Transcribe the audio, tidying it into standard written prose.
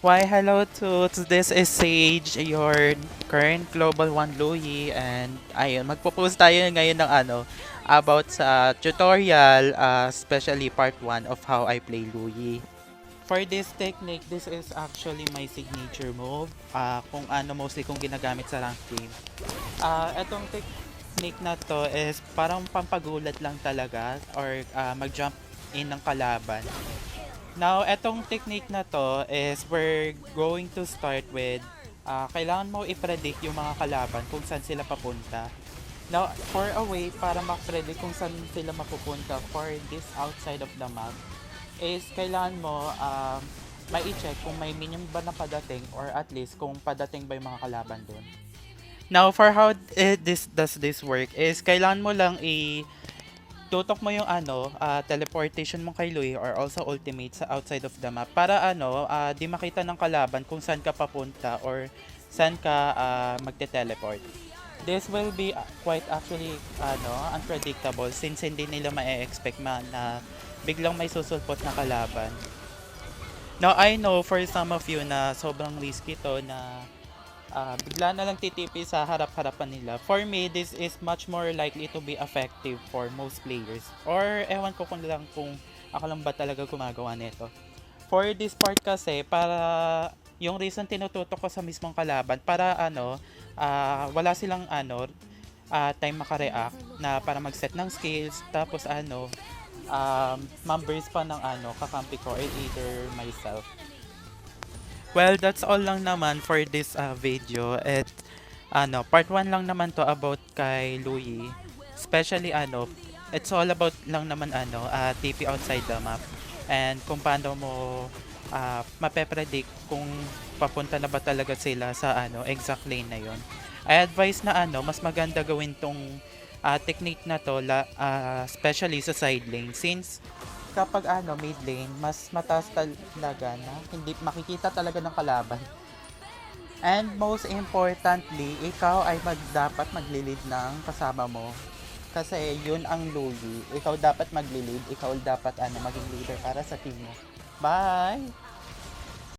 Why hello to this is Sage, your current Global One Louie, and ayun, magpo-post tayo ngayon ng about sa tutorial, especially part 1 of how I play Louie. For this technique, this is actually my signature move, kung mostly kung ginagamit sa rank game. Etong technique na to is parang pampagulat lang talaga or mag-jump in ng kalaban. Now, etong technique na to is we're going to start with kailangan mo i-predict yung mga kalaban kung saan sila papunta. Now, for a way para ma-predict kung saan sila mapupunta for this outside of the map is kailangan mo mai-check kung may minion ba na padating or at least kung padating ba yung mga kalaban doon. Now, for how this does this work is kailangan mo lang tutok mo yung teleportation mo kay Louie or also ultimate sa outside of the map para di makita ng kalaban kung saan ka papunta or saan ka magte-teleport. This will be quite actually unpredictable since hindi nila ma-expect na biglang may susulpot na kalaban. Now, I know for some of you na sobrang risky to na bigla na lang titipi sa harap-harapan nila. For me, this is much more likely to be effective for most players. Or ewan ko kung ako lang ba talaga gumagawa nito. For this part kasi, para yung reason tinututok ko sa mismong kalaban para wala silang time makareact na para mag-set ng skills tapos members pa ng kakampi ko or either myself. Well, that's all lang naman for this video. At part 1 lang naman to about kay Louie. Especially it's all about lang naman TP outside the map. And kung paano mo mape-predict kung papunta na ba talaga sila sa exact lane na yon. I advise na mas maganda gawin tong technique na to especially sa side lane since kapag mid lane, mas mataas talaga na hindi makikita talaga ng kalaban. And most importantly, ikaw ay dapat magli-lead ng kasama mo. Kasi yun ang Louie. Ikaw dapat magli-lead, ikaw dapat maging leader para sa team mo. Bye!